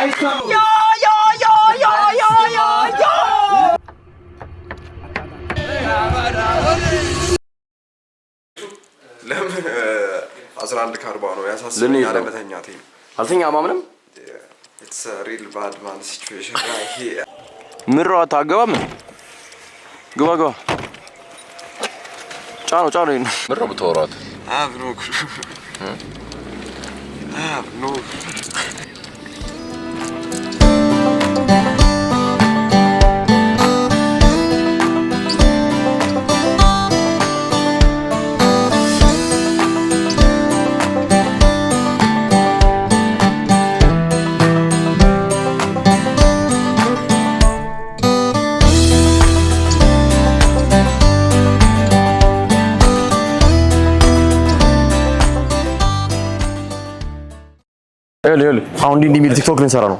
ለምን 11 ከ40 ነው ያሳስበኝ ያለ በተኛቴ አልተኛ ማምንም it's a real bad man situation right here ምሮ አታገባም ግባ ጫኖ ምሮ ብትወራት no يلا አሁን እንዲህ የሚል ቲክቶክ ልንሰራ ነው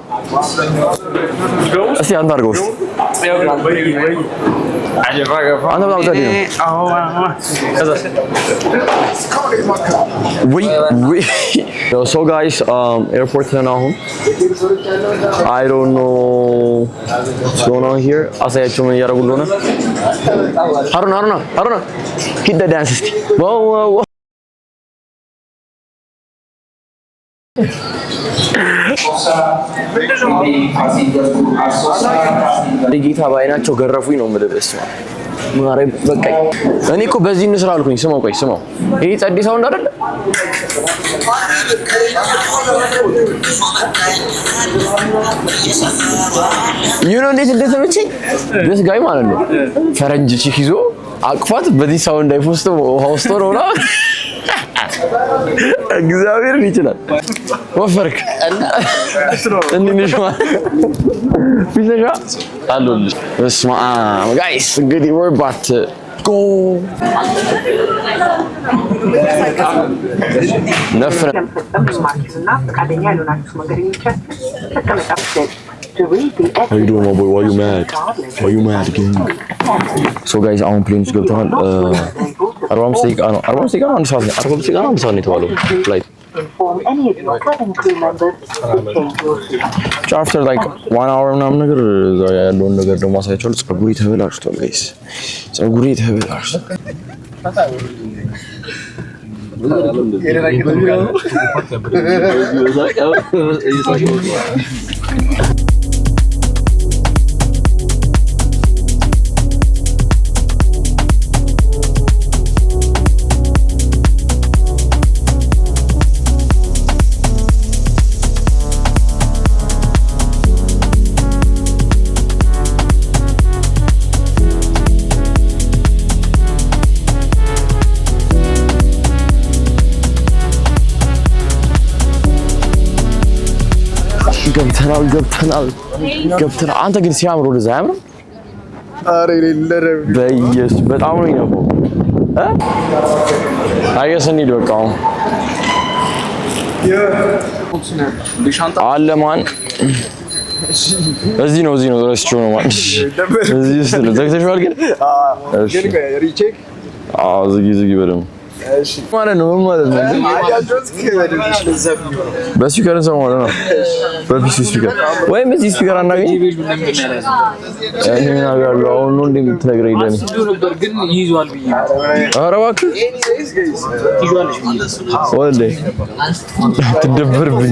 እስቲ አንተ አድርገው አንተ በጣም ታዲያ we so guys airport now I don't know what's going on here አሳያችሁ ምን ያደርጉ እንደሆነ አሩና hit the dance wow ጌታ ባይናቸው ገረፉኝ ነው የምልህ ማረም በቃ እኔ እኮ በዚህ እንስራ አልኩኝ ስማው ይሄ ጸዲ ሳውንድ አይደለ እንዴት እንደተመቸኝ this guy ማለት ነው ፈረንጅ ቺክ ይዞ አቅፋት በዚህ ሳውንድ አይፎስቶ ሆስቶ ነው እግዚአብሔር ይችላል ወፈርክ እንዴት ነው ቢዘጋ አሉልሽ እስማ ጋይስ እንግዲህ we're about to go ነፍረ How you doing, my boy? Why you mad? Again? So guys, I'm playing this ገብተናል 45 ደቂቃ ነው 1 ሰዓት ነው 45 ደቂቃ ነው 1 ሰዓት ነው የተባለው ፍላይት after like 1 hour ምናምን ነገር ያለውን ነገር ደግሞ አሳያችኋለሁ ፀጉሬ ተበላሽቷል ጋይስ ፀጉሬ ተበላሽቷል ገብተናል አንተ ግን ሲያምር ወደዛ ያምር አሬ ለረ በየስ በጣም ነው ይነፈው አይገስኒ ዶቃው አለማን እዚህ ነው ረስቸው ነው ማለት እዚህ ነው ዘግተሽዋል ግን እሺ ሪቼክ ዝጊ በደም እሺ ማለት ነው በስፒከር ሰማው ነው በፒሲ ስፒከር ወይም እዚህ ስፒከር አናገኝ እኔ ነገር አሁን ነው እንደምትነግረኝ ለኔ ግን ይዟል ብዬ ኧረ እባክህ ወልዴ ትደብርብኝ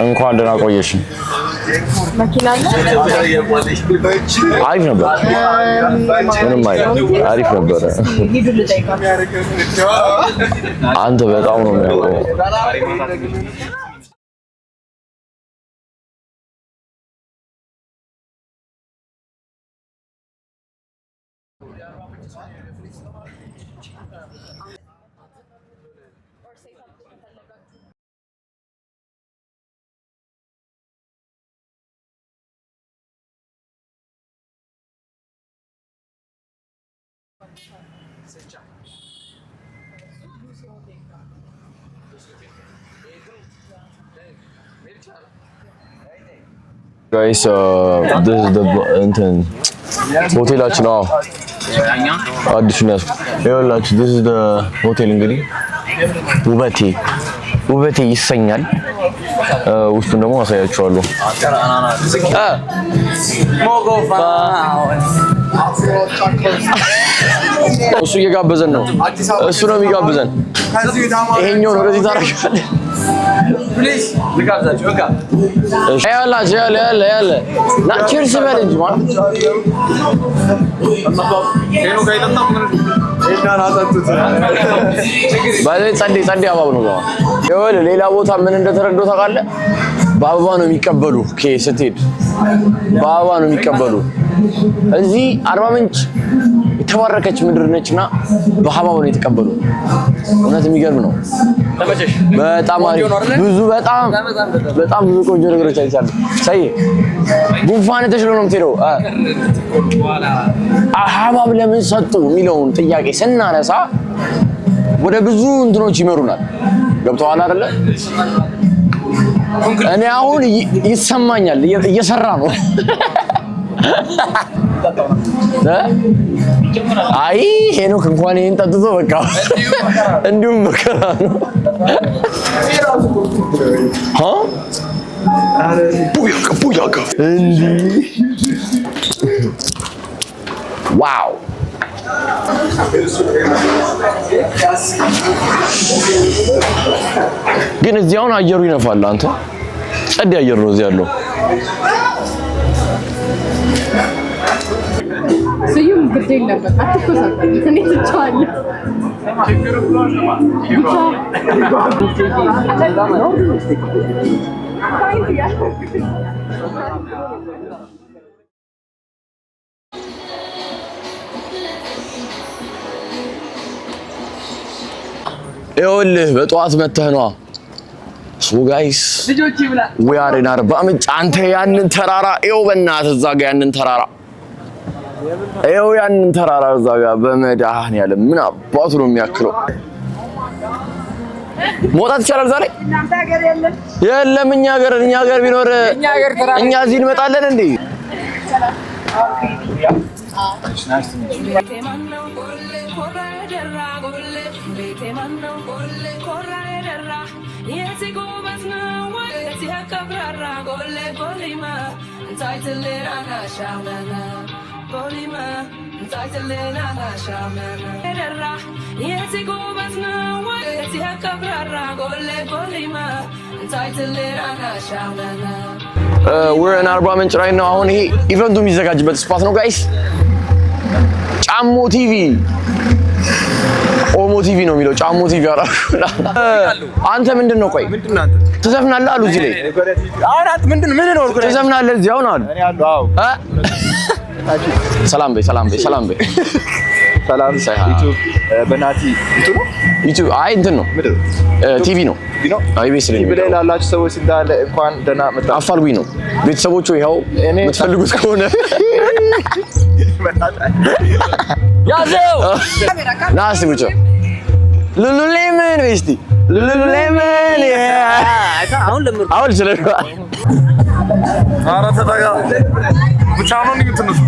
እንኳን ደህና ቆየሽ መኪና አሪፍ ነበር ምንም አሪፍ ነበር አንተ በጣም ነው የሚያውቀው Guys, this is the hotel now. This is the hotel እንግዲህ ውበቴ ውበቴ ይሰኛል። ውስጡን ደግሞ አሳያችኋለሁ። እሱ እየጋበዘን ነው። እሱ ነው የሚጋብዘን። ይሄኛው ነው ወደዚህ ታረጋለህ። ፕሊዝ ልጋብዛችሁ። በቃ ያለ ና ቺርስ በል እንጂ ማለት ጸዴ አበባ ነው። ይኸውልህ ሌላ ቦታ ምን እንደተረዳሁ ታውቃለህ? በአበባ ነው የሚቀበሉ። ስትሄድ በአበባ ነው የሚቀበሉ። እዚህ አርባ ምንጭ የተባረከች ምድር ነችና በአበባው ነው የተቀበሉ። እውነት የሚገርም ነው። በጣም አሪፍ ብዙ በጣም ብዙ ቆንጆ ነገሮች አይቻለሁ። ሳይ ጉንፋን ተሽሎ ነው የምትሄደው። ሀባብ ለምን ሰጡ የሚለውን ጥያቄ ስናነሳ ወደ ብዙ እንትኖች ይመሩናል። ገብተዋል አይደለ? እኔ አሁን ይሰማኛል እየሰራ ነው። አይ ሄኖክ እንኳን ይሄን ጠጥቶ በቃ እንዲሁም መከራ ነው። ቡያጋ እንዲ ዋው ግን እዚህ አሁን አየሩ ይነፋል። አንተ ጸድ አየር ነው እዚህ ያለው። ስዩም ግድ የለበት አትኮሳተር። እኔ ትቻለሁ። ይኸውልህ በጠዋት መተህ ነዋ። ሶ ጋይስ we are in አርባ ምንጭ። አንተ ያንን ተራራ ይኸው በእናትህ እዛ ጋር ያንን ተራራ እዛ ጋር በመድኃኒዓለም ምን አባቱ ነው የሚያክለው? መውጣት ይቻላል ዛሬ? የለም እኛ ሀገር ቢኖር እኛ እዚህ እንመጣለን እንዴ? we're in አርባ ምንጭ right now። አሁን ይሄ ኢቨንቱ የሚዘጋጅበት ስፓት ነው ጋይስ። ጫሞ ቲቪ ኦሞ ቲቪ ነው የሚለው። ጫሞ ቲቪ አራሹላ። አንተ ምንድነው? ቆይ ትዘፍናለህ አሉ እዚህ ላይ። አሁን አንተ ምን ነው ትዘፍናለህ እዚህ አሁን አሉ። እኔ አሉ። አዎ ሰላም በይ። ሰላም ዩቲዩብ በናቲ ዩቲዩብ አይ እንትን ነው ቲቪ ነው። አይ ቤት ስለኝ ብለህ ላላችሁ ሰዎች እንዳለ እንኳን ደህና መጣ አፋልጉኝ ነው ቤተሰቦቹ። ይኸው የምትፈልጉት ከሆነ ያዘው ናስ ብቻ ሉሉሌመን ቤስቲ ሉሉሌመን አሁን ስለካ አራተ ታጋ ብቻ ነው እንዴ?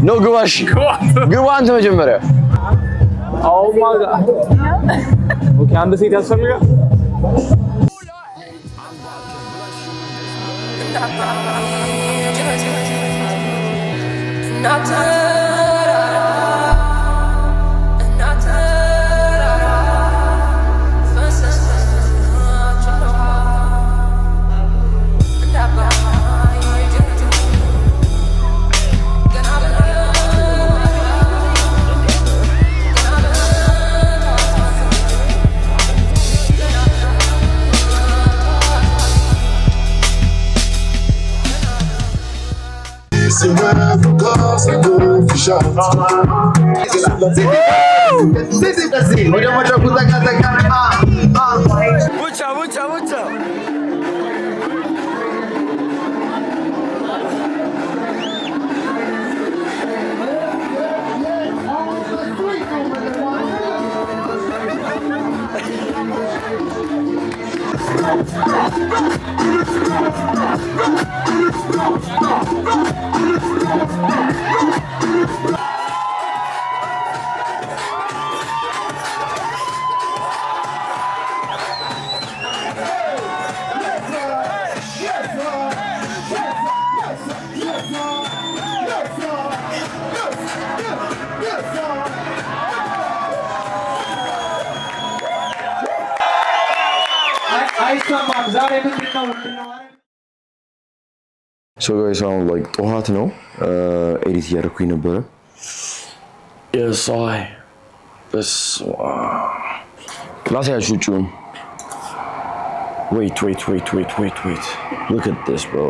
ነው ግባሽ ግባ አንተ መጀመሪያ። አው ማጋ ኦኬ አንድ ሴት ያስፈልጋል። So guys, sound like ጠዋት ነው ኤዲት እያደረኩኝ ነበረ yes I this ላሳያችሁ ውጪውን wait look at this bro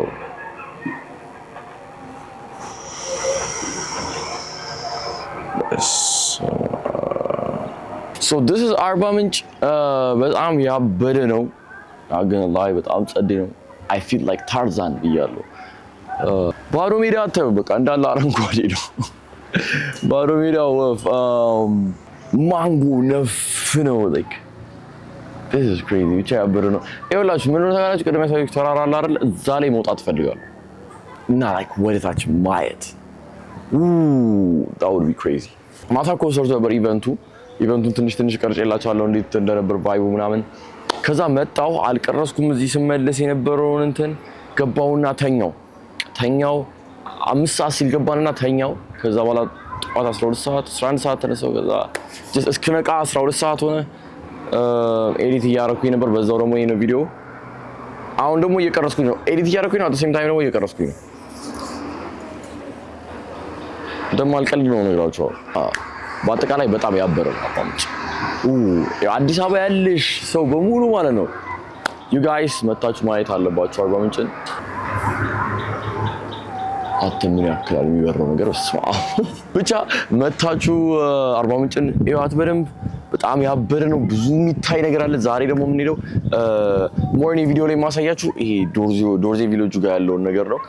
so this is Arba Minch በጣም ያበደ ነው not gonna lie በጣም ጸዴ ነው I feel like Tarzan ብያለሁ ባዶ ሜዳ አተው በቃ እንዳለ አረንጓዴ ነው ባዶ ሜዳ ወፍ ማንጎ ነፍ ነው like this is crazy ብቻ ያበደ ነው ይኸውላችሁ ምን ነው ታውቃላችሁ ቀደም ያሳየው ተራራ አለ አይደል እዛ ላይ መውጣት ፈልጋለሁ እና like ወደታች ማየት that would be crazy ማታ እኮ ሰርቶ ነበር ኢቨንቱን ትንሽ ቀርጬላችኋለሁ እንዴት እንደነበር ቫይቡ ምናምን ከዛ መጣው አልቀረስኩም እዚህ ስመለስ የነበረውን እንትን ገባውና ተኛው 5 ሰዓት ሲል ገባንና ተኛው ከዛ በኋላ ጠዋት 12 ሰዓት 11 ሰዓት ተነሳው ከዛ just እስከነቃ 12 ሰዓት ሆነ ኤዲት እያደረኩኝ ነበር በዛው ደግሞ የኔ ቪዲዮ አሁን ደግሞ እየቀረስኩኝ ነው ኤዲት እያደረኩኝ ነው at the same time ደግሞ እየቀረስኩኝ ነው ደግሞ አልቀልድ ነው ነገራቸው በአጠቃላይ በጣም ያበረው አቋምጭ አዲስ አበባ ያለሽ ሰው በሙሉ ማለት ነው you guys መታችሁ ማየት አለባችሁ አርባ ምንጭን አተምን ያክላል የሚበረው ነገር ብቻ መታችሁ አርባ ምንጭን ይዋት በደንብ በጣም ያበረ ነው ብዙ የሚታይ ነገር አለ ዛሬ ደግሞ ምን ሄደው ሞርኒንግ ቪዲዮ ላይ ማሳያችሁ ይሄ ዶርዜ ቪሌጅ ጋር ያለው ነገር ነው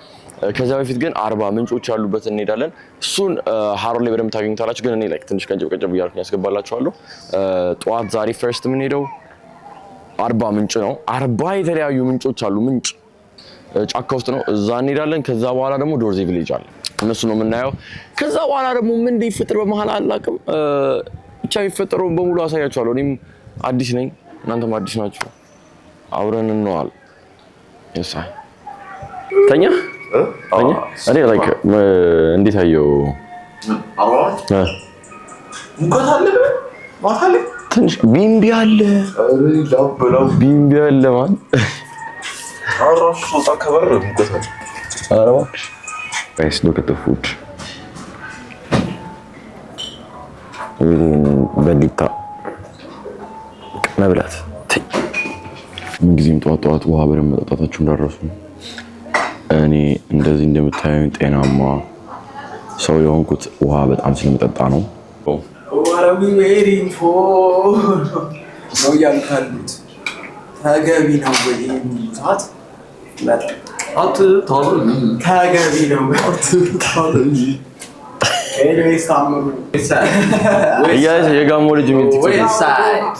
ከዛ በፊት ግን አርባ ምንጮች ያሉበት እንሄዳለን እሱን ሃሮ ላይ በደንብ ታገኙታላችሁ ግን እኔ ላይክ ትንሽ ቀንጨብ ያርኩኝ ያስገባላችኋለሁ ጧት ዛሬ ፈርስት ምን ሄደው አርባ ምንጭ ነው 40 የተለያዩ ምንጮች አሉ ምንጭ ጫካ ውስጥ ነው እዛ እንሄዳለን ከዛ በኋላ ደግሞ ዶርዜ ቪሌጅ አለ እነሱ ነው የምናየው ከዛ በኋላ ደግሞ ምን እንደይፈጠር በመሃል አላቅም ብቻ ይፈጠረው በሙሉ አሳያችኋለሁ እኔም አዲስ ነኝ እናንተም አዲስ ናችሁ አብረን እንዋል የሳይ ተኛ እኔ ላይክ እንዴት አየው ሙቀት አለ ማታ ላይ ትንሽ ቢምቢ አለ ቢምቢ አለ ማን አራሱ ሶታ ከበር ሙቀት አለ አረባ guys look at the food በሊታ መብላት ምን ጊዜም ጧት ውሃ በደንብ መጠጣታችሁ እንዳረሱ እኔ እንደዚህ እንደምታዩኝ ጤናማ ሰው የሆንኩት ውሃ በጣም ስለምጠጣ ነው what are we waiting for ነው ያልካሉት ታገቢ ነው ወይ ሰዓት ታገቢ ነው እንጂ ኤኒዌይስ ታምሩ እያለ የጋሞ ልጅ ወይ ሳይድ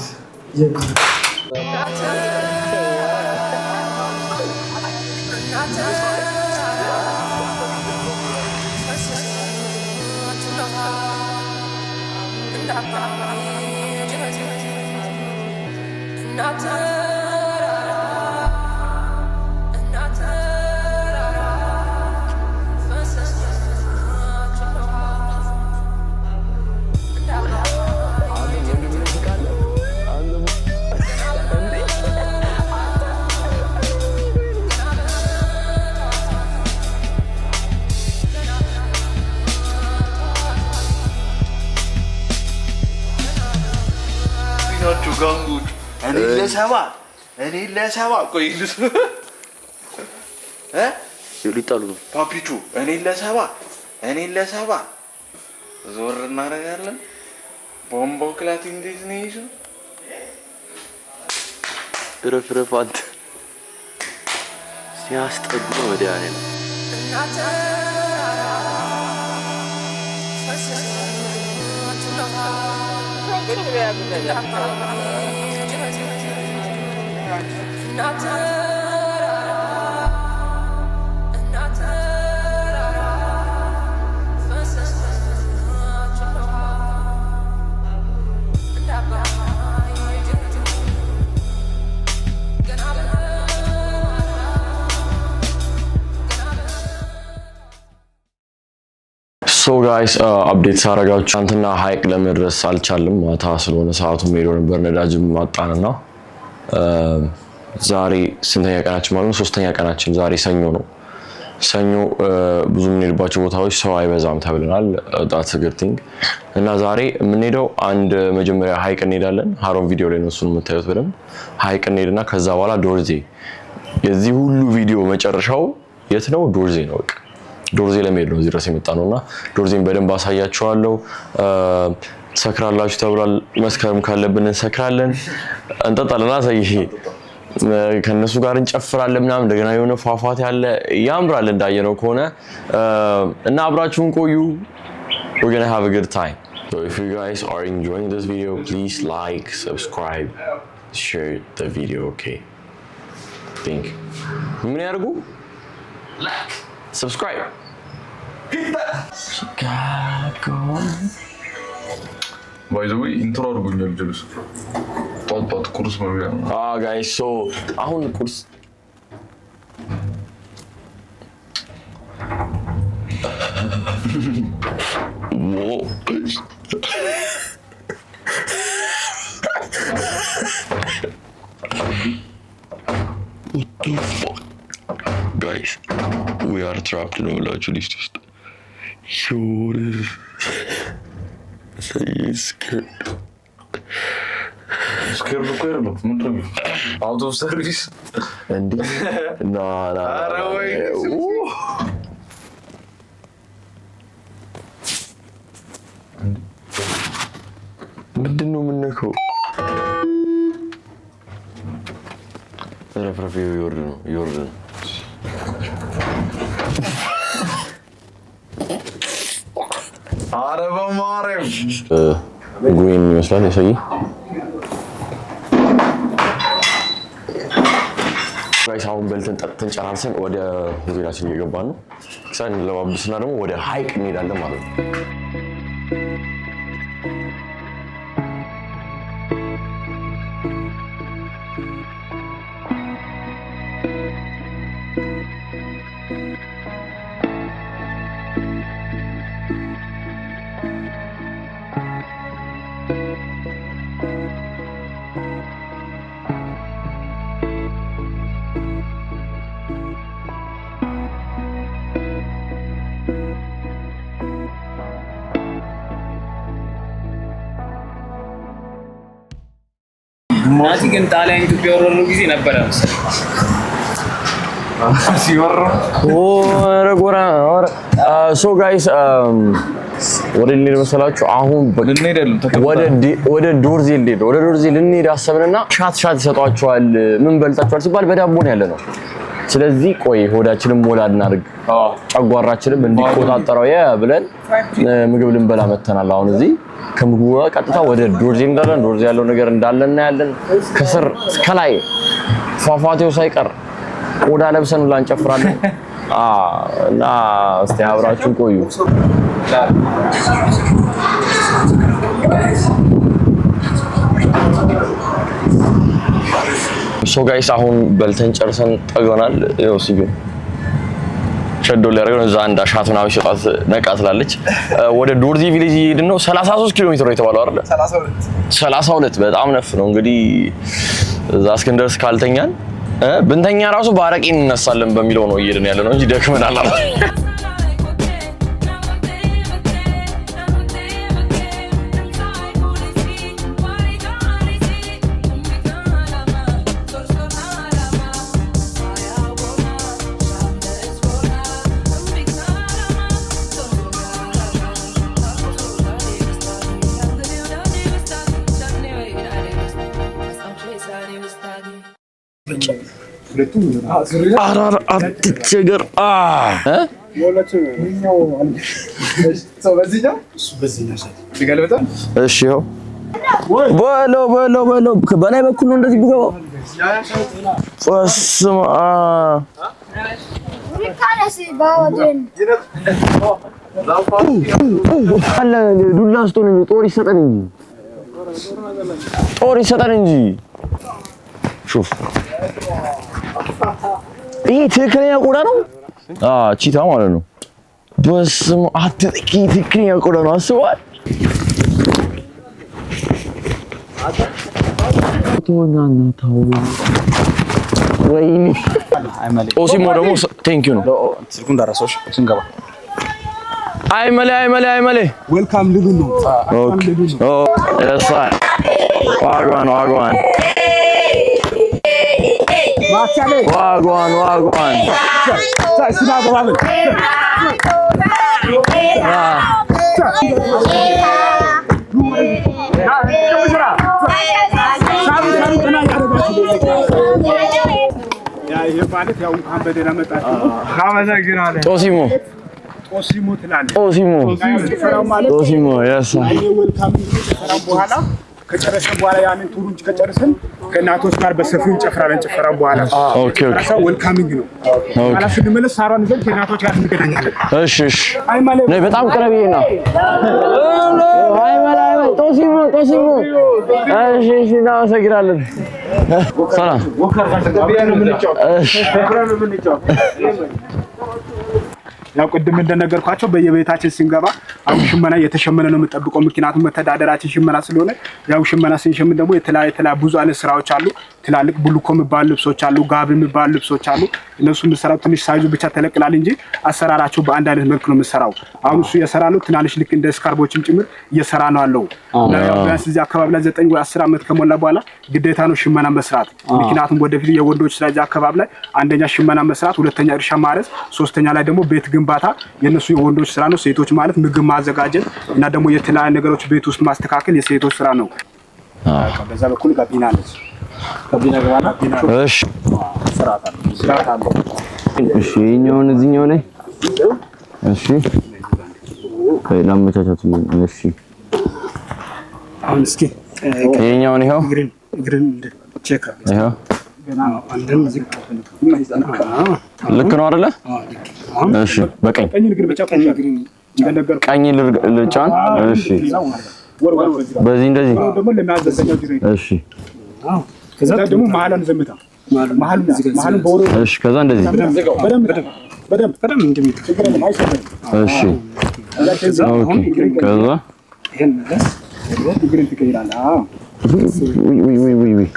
ጋንጉት እኔ ለሰባ ቆይ ሊጣሉ ነው ፓፒቹ እኔ ለሰባ ዞር እናደርጋለን ቦምቦ ክላት እንዴት ነው ይዞ ረፍረፋንት ሲያስጠጉ ነው ወዲያ ነው So guys, update ሳረጋችሁ አንተና ሃይቅ ለመድረስ አልቻለም ማታ ስለሆነ ሰዓቱ ሜዶ ነበር ነዳጅም ማጣንና ዛሬ ስንተኛ ቀናችን ማለት ነው? 3ኛ ቀናችን። ዛሬ ሰኞ ነው። ሰኞ ብዙ የምንሄድባቸው ቦታዎች ሰው አይበዛም ተብለናል። that's a good thing። እና ዛሬ የምንሄደው አንድ መጀመሪያ ሀይቅ እንሄዳለን። ሀሮን ቪዲዮ ላይ ነው እሱን የምታዩት በደንብ። ሀይቅ እንሄድና ከዛ በኋላ ዶርዜ። የዚህ ሁሉ ቪዲዮ መጨረሻው የት ነው? ዶርዜ ነው። በቃ ዶርዜ ለመሄድ ነው እዚህ ድረስ የመጣ ነውና ዶርዜን በደንብ አሳያችኋለሁ። ሰክራላችሁ ተብሏል። መስከረም ካለብን እንሰክራለን፣ እንጠጣለን። አሳይሽ ከነሱ ጋር እንጨፍራለን ምናምን። እንደገና የሆነ ፏፏቴ ያለ ያምራል እንዳየነው ከሆነ እና አብራችሁን ቆዩ። we're gonna have a good time. So if you guys are enjoying this video, please like, subscribe, share the video, okay? Think. ምን ያርጉ? Like, subscribe. Hit that. Chicago. By the way, intro አድርጉኛል ጀልስ ጧት ቁርስ መብያ ነው። ጋይስ ሶ አሁን ቁርስ What the fuck? Guys, we are trapped in a large list. Sure. Scared. ስኬር ልቆየር ነው ምንድን ነው አውት ኦፍ ሰርቪስ እንዴ? ና ኧረ ወይ ምንድን ነው የምነካው? ረፍረፍ ይወርድ ነው ይወርድ ነው። ኧረ በማርያም ጉይን ይመስላል የሰይ ጋይስ። አሁን በልተን ጠጥተን ጨራርሰን ወደ ሆቴላችን እየገባን ነው። ከዛን ለባብስና ደግሞ ወደ ሀይቅ እንሄዳለን ማለት ነው። ናቲ ግን ጣሊያን ኢትዮጵያ ወረሩ ጊዜ ነበረ ሲወራ ኦረ ጎራ ኦረ ሶ ጋይስ ወደ ልንሄድ መሰላችሁ። አሁን ወደ ዶርዜ ልንሄድ ወደ ዶርዜ ልንሄድ አሰብንና ሻት ይሰጧቸዋል። ምን በልጣችኋል ሲባል በዳቦ ነው ያለነው። ስለዚህ ቆይ ሆዳችንን ሞላ እናድርግ፣ ጨጓራችንም እንዲቆጣጠረው ብለን ምግብ ልንበላ መተናል። አሁን እዚህ ከምግቡ ቀጥታ ወደ ዶርዜ እንዳለን ዶርዜ ያለው ነገር እንዳለ እናያለን። ከስር እስከ ላይ ፏፏቴው ሳይቀር ቆዳ ለብሰን ላንጨፍራለን። እና እስቲ አብራችሁን ቆዩ። ሶ ጋይስ አሁን በልተን ጨርሰን ጠግበናል። ይኸው ሲዩ ሸዶ ሊያደርግ ነው። እዛ አንድ አሻት ምናምን ሲወጣት ነቃ ትላለች። ወደ ዶርዜ ቪሌጅ እየሄድን ነው። 33 ኪሎ ሜትር ነው የተባለው አይደል? 32 በጣም ነፍ ነው። እንግዲህ እዛ እስክንደርስ ካልተኛን ብንተኛ ራሱ ባረቂ እንነሳለን በሚለው ነው እየሄድን ያለ ነው እንጂ ደክመናል አላ አትቸገር እሺ ይኸው በለው በላይ በኩል ነው እንደዚህ ብገባው ፈስማ አለ ዱላ ስቶን እንጂ ጦር ይሰጠን እንጂ ሹፍ ይሄ ትክክለኛ ቆዳ ነው። ቺታ ማለት ነው። በስመ አብ ትክክለኛ ቆዳ ነው። አስበዋል። ወይኔ ኦሲሞ ደግሞ ቴንክ ዩ ነው ስልኩን ዳራሶሽ ስንገባ አይመሌ ዌልካም ልዱ ነው ኦ ያሳ ዋጓን ሳይስና ገባምን ያ ማለት ያው እንኳን በደህና መጣችሁ አመሰግናለሁ ኦሲሞ ትላለህ ኦሲሞ ያሳ ዌልካም በኋላ ከጨረሰን በኋላ ያንን ቱሩን ከጨረሰን ከእናቶች ጋር በሰፊው እንጨፍራለን ጭፈራን በኋላ ኦኬ ዌልካሚንግ ነው በኋላ ስንመለስ ሳሯን ይዘን ከእናቶች ጋር እንገናኛለን እሺ ነይ በጣም ቅረብ ይሄና አይመለ ኦሲሞ እሺ እናመሰግናለን ሰላም ያው ቅድም እንደነገርኳቸው በየቤታችን ስንገባ አሁን ሽመና የተሸመነ ነው የምጠብቀው ምክንያቱም መተዳደራችን ሽመና ስለሆነ ያው ሽመና ስንሸምን ደግሞ የተለያየ ብዙ አይነት ስራዎች አሉ ትላልቅ ቡልኮ የሚባሉ ልብሶች አሉ ጋቢ የሚባሉ ልብሶች አሉ እነሱ የምሰራው ትንሽ ሳይዙ ብቻ ተለቅላል እንጂ አሰራራቸው በአንድ አይነት መልኩ ነው የምሰራው አሁን እሱ የሰራሉ ትናንሽ ልክ እንደ ስካርቦችም ጭምር እየሰራ ነው አለው ያው ቢያንስ እዚህ አካባቢ ላይ 9 ወይ 10 አመት ከሞላ በኋላ ግዴታ ነው ሽመና መስራት ምክንያቱም ወደፊት የወንዶች ስራ እዚህ አካባቢ ላይ አንደኛ ሽመና መስራት ሁለተኛ እርሻ ማረስ ሶስተኛ ላይ ደግሞ ቤት ግንባታ የነሱ የወንዶች ስራ ነው ሴቶች ማለት ምግብ ማዘጋጀት እና ደግሞ የተለያዩ ነገሮች ቤት ውስጥ ማስተካከል የሴቶች ስራ ነው በዛ በኩል ጋቢና አለች ጋቢና ገባና እሺ ስራት አለ እሺ እኛውን እዚህኛው ላይ እሺ ለማመቻቸት እሺ አሁን እስኪ ይሄኛውን ይሄው ግሪን ቼክ ይሄው ገና አንደም ዝቅ ልክ ነው አይደለ እሺ በቀኝ ቀኝ ልጫን እሺ በዚህ እንደዚህ እሺ ከዛ ደግሞ መሐላን ዘምታ መሐሉን በወሮ እሺ ከዛ እንደዚህ በደም እንደሚል እሺ ኦኬ ከዛ ይሄን ደስ ግሪን ትቀይራለህ አዎ ዊ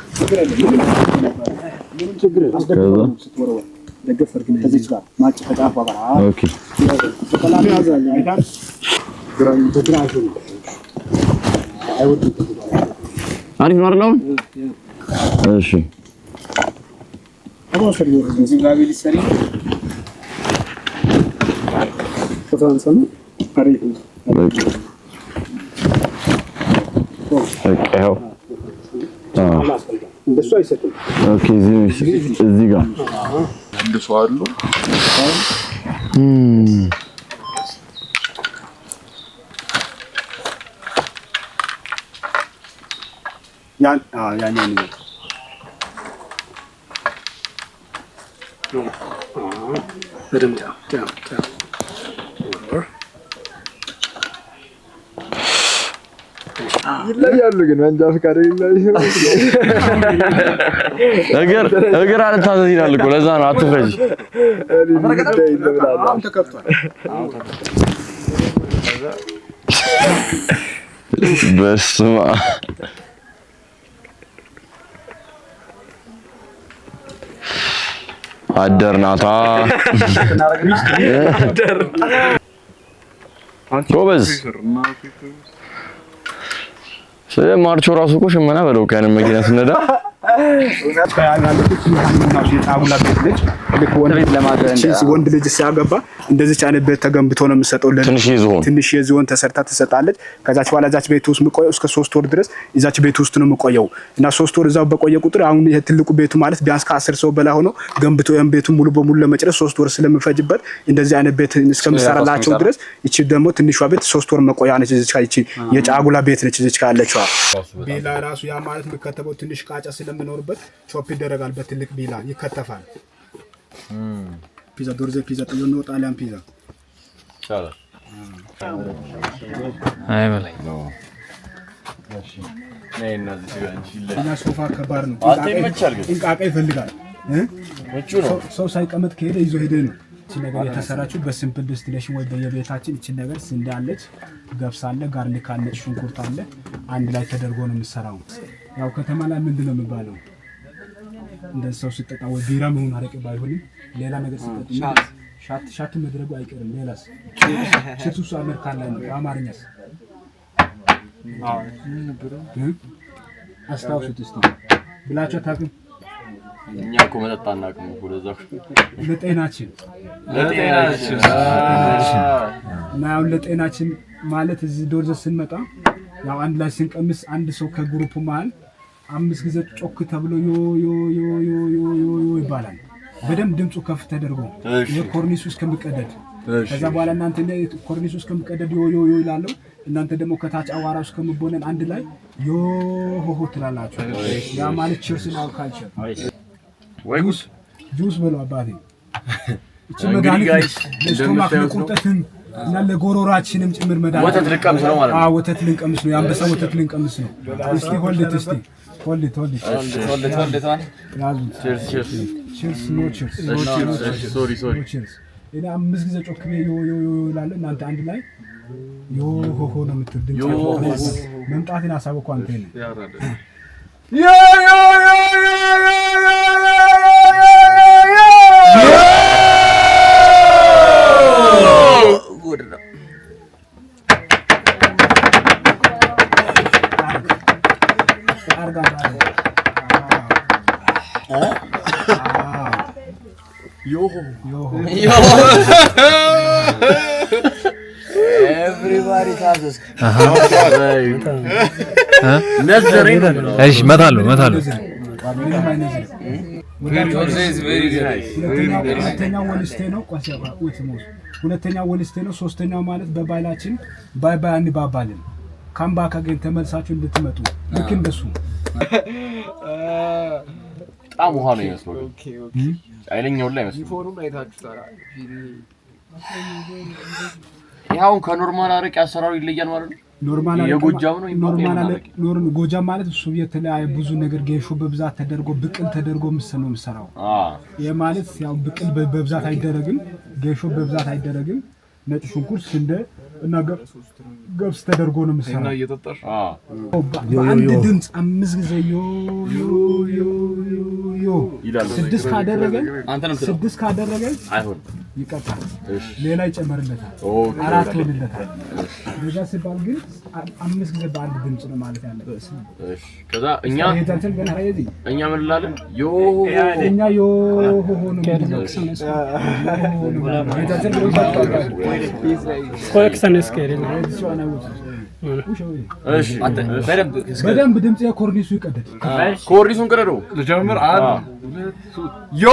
ችግር አስደግሞ ስትወረው ደገፈር ግን ከዚህ ጋር ማጭ ተጫፋ ጋር ኦኬ ተቀላሚ ያዛል አይታል ግራም ተግራሹ አይወድ አሪፍ ነው አይደል እሺ አባው ሰሪ እዚህ ጋር ቢልሰሪ ተፈንሰኑ አሪፍ ኦኬ እንደሱ አይሰጥም ኦኬ እዚህ ጋር እንደሱ አሉ ያን በደምብ ይለያሉ ግን መንጃ ፈቃድ ይለያሉ እግር አልታዘዝ ይላል እኮ ለዛ ነው አትፈጅ አሁን ተከፍቷል በስመ አብ አደርናታ ጎበዝ ማርቾ ራሱ እኮ ሽመና በለው ካን መኪና ስነዳ ወንድ ልጅ ሲያገባ እንደዚህ አይነት ቤት ተገንብቶ ነው የሚሰጠው ትንሽ የዝሆን ተሰርታ ትሰጣለች ከዛች በኋላ ዛች ቤት ውስጥ መቆየው እስከ 3 ወር ድረስ እዛች ቤት ውስጥ ነው መቆየው እና 3 ወር እዛው በቆየ ቁጥር አሁን ይሄ ትልቁ ቤቱ ማለት ቢያንስ ከ10 ሰው በላይ ሆኖ ገንብቶ ያን ቤቱ ሙሉ በሙሉ ለመጨረስ 3 ወር ስለሚፈጅበት እንደዚህ አይነት ቤት እስከምሰራላቸው ድረስ እቺ ደግሞ ትንሿ ቤት 3 ወር መቆያ ነች እቺ የጫጉላ ቤት ነች እቺ ካለችው ቢላ ራሱ ያ ማለት የሚከተበው ትንሽ ቃጫ ስለሚኖርበት ቾፕ ይደረጋል በትልቅ ቢላ ይከተፋል ፒዛ ዶርዜ ፒዛ ጥሎ ነው ጣሊያን ፒዛ ቻላ አይ በላይ እሺ ነይና እዚህ ጋር እንችላለን እና ሶፋ ከባድ ነው ጥንቃቄ ይፈልጋል ወጭ ነው ሰው ሳይቀመጥ ከሄደ ይዞ ሄደ ነው እቺ ነገር የተሰራችው በሲምፕል ዲስቲሌሽን ወይ በየቤታችን እቺ ነገር ስንዴ አለች ገብስ አለ ጋርሊክ አለ ሽንኩርት አለ አንድ ላይ ተደርጎ ነው የሚሰራው ያው ከተማ ላይ ምንድነው የሚባለው እንደሰው ሲጠጣ ወይ ቢራ ምን አረቄ ባይሆንም ሌላ ነገር ሲጠጣ ሻት መድረጉ አይቀርም ሌላስ ቺርስ አሜሪካን ላይ ነው አማርኛስ አስታውሱት እስቲ ብላችሁ ታውቁ እኛ እኮ መጠጥ አናውቅም እኮ ለዛ ለጤናችን ነው ለጤናችን ማለት እዚህ ዶርዘ ስንመጣ ያው አንድ ላይ ስንቀምስ አንድ ሰው ከግሩፕ መሃል 5 ጊዜ ጮክ ተብሎ ዮ ይባላል በደም ድምጹ ከፍ ተደርጎ የኮርኒሱ እስከሚቀደድ ከዛ በኋላ እናንተ ኮርኒሱ እስከሚቀደድ ዮ ይላሉ እናንተ ደግሞ ከታች አዋራው እስከሚቦነን አንድ ላይ ዮ ሆ ትላላችሁ ያ ማለት ቺርስ ነው ካልቸር ወይስ ጁስ በለው አባቴ እቺ መድኃኒት ለስቶማክ ለቁርጠትም እና ለጎሮራችንም ጭምር መድኃኒት ወተት ልንቀምስ ነው ማለት ነው ወተት ልንቀምስ ነው የአንበሳ ወተት ልንቀምስ ነው እስቲ ሆልት ሆልት ቺርስ ኖ ቺርስ ሶሪ እኔ 5 ጊዜ ጮክ ዮ ይላል እናንተ አንድ ላይ ዮ ሆ ነው የምትድም መምጣትን አሳበኩ አንተ ነህ ዮ ጉድ ነው Everybody has ነዘረኝ እሺ መታሉ ሁለተኛው ወልስቴ ነው ሶስተኛው ማለት በባይላችን ባይ ባይ አንባባልን ካምባ ካገን ተመልሳችሁ እንድትመጡ ልክ እንደሱ በጣም ውሃ ነው የሚመስለው አይለኛው ላይ መስሎ ፎርም አይታችሁ ታራ ያው ከኖርማል አረቄ አሰራሩ ይለያል ማለት ነው ኖርማል የጎጃም ነው ኖርማል ጎጃም ማለት እሱ የተለያየ ብዙ ነገር ጌሾ በብዛት ተደርጎ ብቅል ተደርጎ ነው የሚሰራው የማለት ያው ብቅል በብዛት አይደረግም ጌሾ በብዛት አይደረግም ነጭ ሽንኩርት ስንዴ እና ገብስ ተደርጎ ነው የሚሰራው እና እየተጠጣሽ አንድ ድምጽ 5 ጊዜ ዮ ይላል 6 ካደረገ አንተንም 6 ካደረገ አይሆን ይቀጣል ሌላ ይጨመርለታል አራት ይሆንለታል ለዛ ሲባል ግን 5 ጊዜ በአንድ ድምጽ ነው ማለት ያለበት እሺ ከዛ እኛ ምን እንላለን ዮ እኛ ዮ ሆ ነው ኮሌክሽን ስኬሪና እሺ በደንብ ድምጽ የኮርኒሱ ይቀደድ ኮርኒሱን ቀደደው ልጀምር ዮ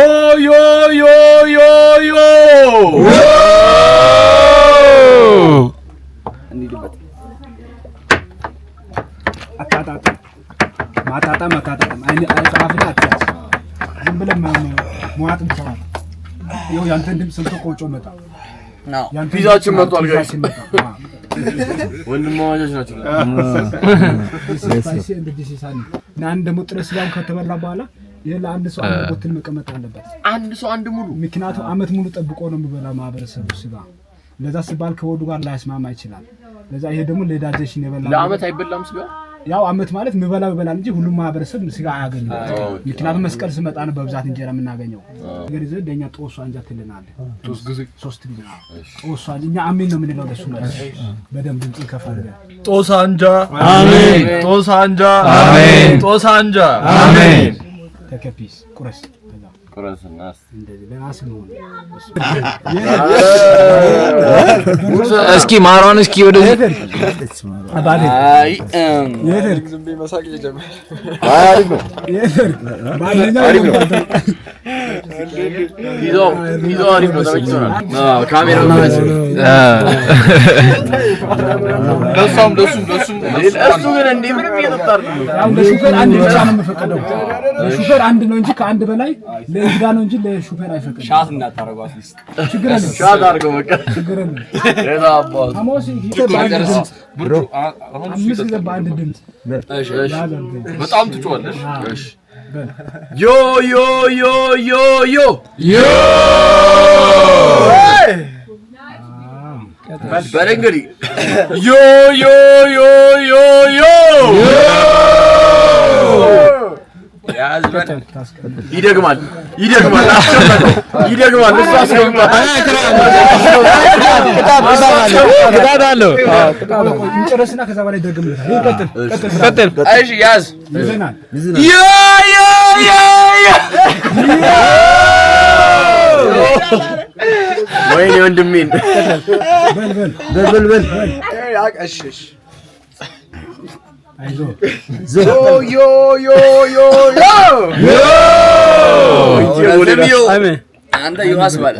እንዲድበት ማጣጣም አይኔ አይጻፍና አትያዝ ዝም ብለን መዋጥ እንተዋል ይኸው ያንተን ድምጽ ሰምቶ ቆጮ መጣ ፒዛችን መጥቷል ጋይስ ወንድማማቾች ናቸው ስፓይሲ እንደ ዲሲሳኒ እና አንድ ደግሞ ጥሬ ስጋው ከተበላ በኋላ ይሄን አንድ ሰው አንድ ቦትል መቀመጥ አለበት አንድ ሰው አንድ ሙሉ ምክንያቱም አመት ሙሉ ጠብቆ ነው የሚበላው ማህበረሰቡ ስጋ ለዛ ሲባል ከወዱ ጋር ላይስማማ ይችላል ለዛ ይሄ ደግሞ ለዳጀሽን የበላ ለአመት አይበላም ስጋ ያው አመት ማለት የሚበላው ይበላል እንጂ ሁሉም ማህበረሰብ ስጋ አያገኝም ምክንያቱም መስቀል ሲመጣ ነው በብዛት እንጀራ የምናገኘው ነገር ይዘ ደኛ ጦሱ አንጃ ትልናለ ሶስት ጊዜ ጦሱ እኛ አሜን ነው የምንለው ለሱ ማለት በደንብ ድምጽ ከፋለ ጦስ አንጃ አሜን ጦስ አንጃ አሜን ጦስ አንጃ አሜን ተከፒስ ቁረስ ቁረስናስ እንደዚህ ለራስ ነው እስኪ ማራውን እስኪ ወደዚህ አባዴ አይ ዝም ብዬ መሳቅ ጀመረ አሪፍ ነው አሪፍ ነው ፒዞ አሪፍ ነው ተመችቶናል ካሜራው ደሱም እሱ ግን እንዴ ምንም እየተጣር ነው ያው ለሹፌር አንድ ብቻ ነው የሚፈቀደው ለሹፌር አንድ ነው እንጂ ከአንድ በላይ ለእንግዳ ነው እንጂ ለሹፌር አይፈቀድም ሻት እንዳታረጓት ሊስ ችግር አለ ሻት አድርገው በቃ ችግር አለ ሌላ አባቱ አሞሲ ብሩ አሁን አምስት ጊዜ በአንድ ድምጽ እሺ በጣም ትጮዋለሽ እሺ ዮ በረንገሪ ዮ ይደግማል እሱ አስገባ ቅጣት አለው እንጨርስና ከዛ በላይ ደግምልታል ቀጥል እሺ ያዝ ይዘናል ወይኔ ወንድሜን በል እሺ አይዞ አሜን አንተ ዮሐስ ባለ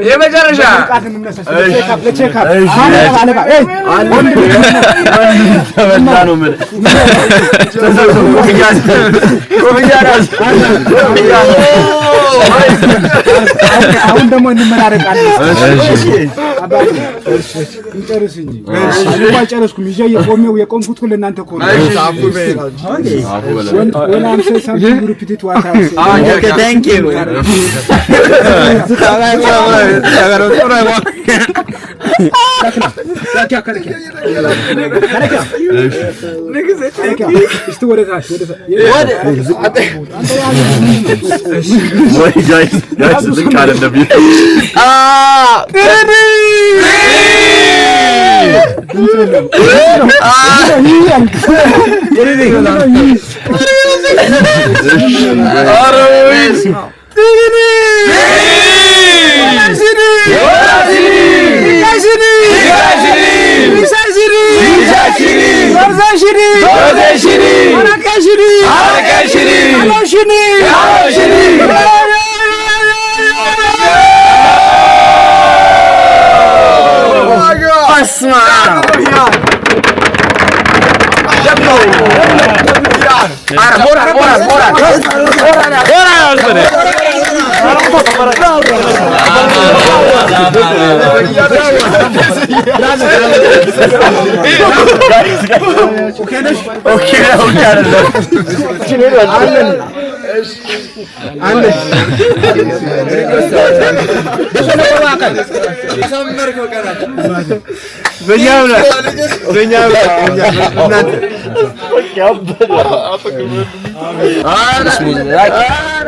የመጨረሻ አሁን ደግሞ እንመራረቃለን እንጨርስ እንጂ ጨረስኩም ይዤ የቆምኩት ለእናንተ እኮ ነው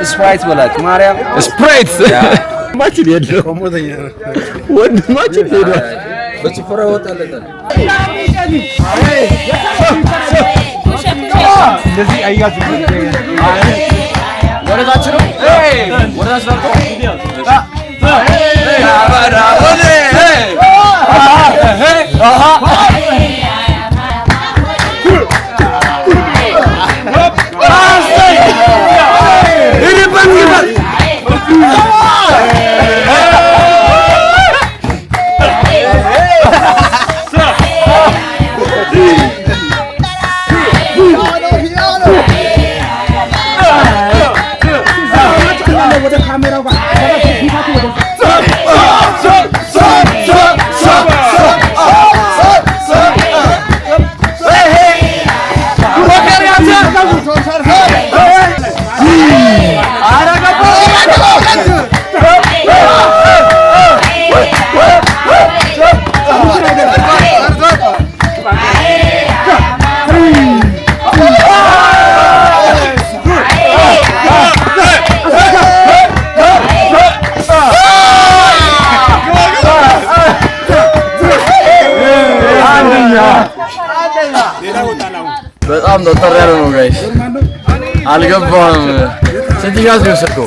ስፕራይት በላት ማርያም ስፕራይት ማችን የለው ወንድማችን ሄዶ በጭፈራ ወጣለታል እንደዚህ አያዙ ወረታች ነው ወረታች ነው በጣም ዶክተር ያለው ነው ጋይስ አልገባም ስንትያዝ ነው ሰጥቶ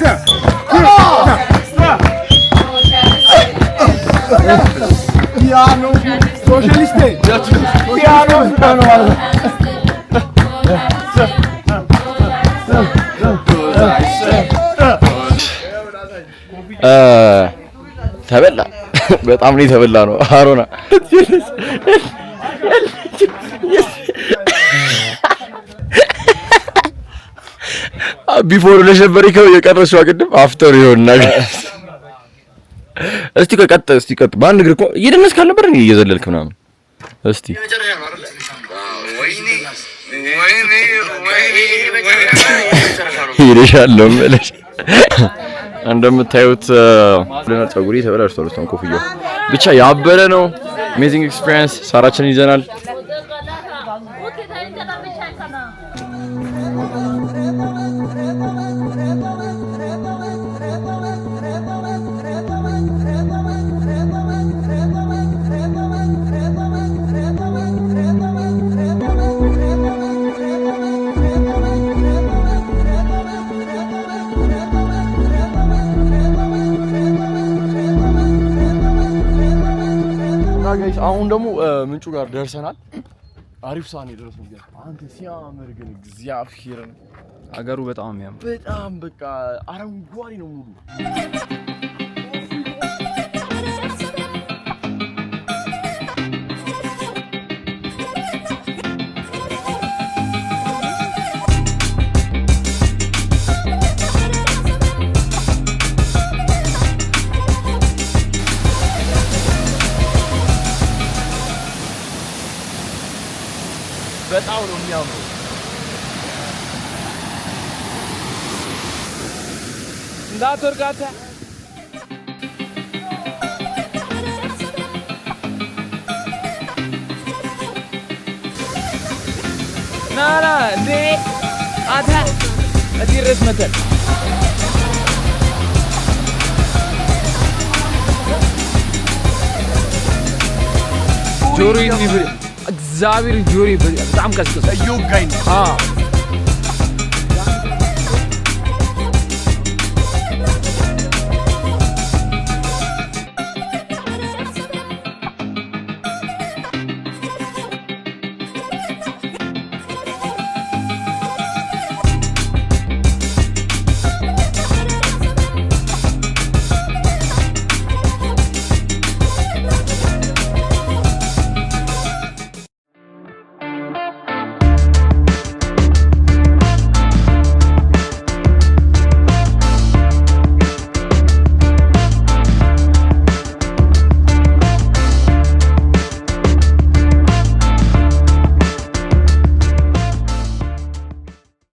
ፒያኖ ሶሻሊስት ፒያኖ ነው ማለት ተበላ በጣም ነው የተበላ ነው አሮና ቢፎር ለሸበሪከው የቀረሽው አቅድም አፍተር ይሆን ነገር እስቲ ቀጥ በአንድ እግር እኮ እየደነስክ አልነበር እንዴ እየዘለልክ ምናምን እስቲ ይረሻለው ማለት እንደምታዩት ለና ጸጉሪ ተበላሽቷል እሷን ኮፍያው ብቻ ያበረ ነው አሜዚንግ ኤክስፒሪየንስ ሳራችን ይዘናል ጋይስ አሁን ደግሞ ምንጩ ጋር ደርሰናል አሪፍ ሳኔ ደረስን ግን አንተ ሲያምር ግን እግዚአብሔርን አገሩ በጣም ያምር በጣም በቃ አረንጓዴ ነው ሙሉ በጣም ነው የሚያምረው እንዳትወርቃታ ናና እንዴ አታ አዲረስ መተል ጆሪ ይብሪ እግዚአብሔር ጆሪ በጣም ቀስቀስ አዩ ጋይ ነው